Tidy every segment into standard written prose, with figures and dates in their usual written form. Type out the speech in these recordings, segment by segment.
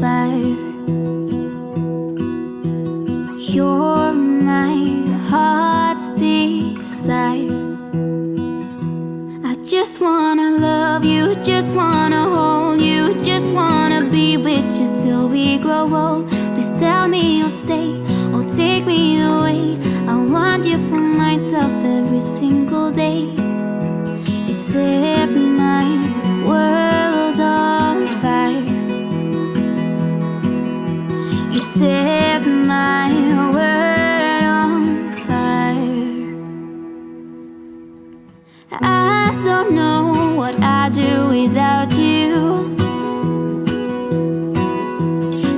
fire. You're my heart's desire. I just wanna love you, just wanna hold you, just wanna be with you till we grow old. Please tell me you'll stay or take me away. I want you for myself every single day. You set my world on fire. You set my world on fire. I don't know what I'd do without you.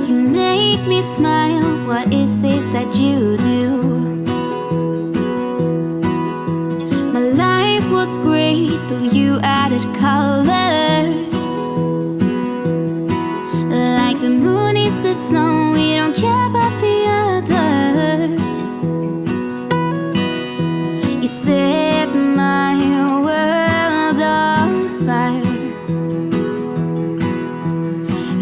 You make me smile, what is it that you do? My life was great till you added colors. Like the moon is the snow, we don't care about the others. You set my world on fire.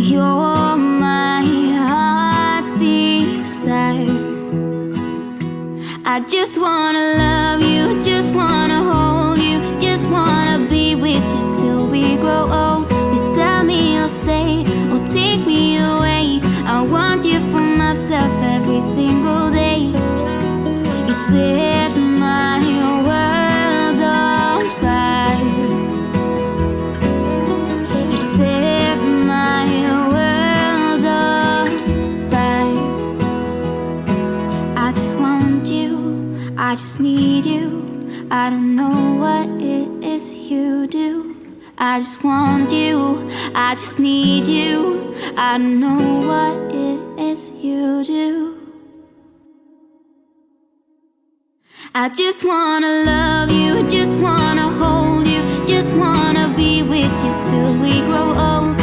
You're my heart's desire. I just wanna love you, just wanna hold you, just wanna be with you till we grow old. Please tell me you'll stay or take me away. I want you for myself every single day. You set my world on fire. You set my world on fire. I just want you, I just need you. I don't know what it is you do. I just want you, I just need you. I don't know what it is you do. I just wanna love you, just wanna hold you, just wanna be with you till we grow old.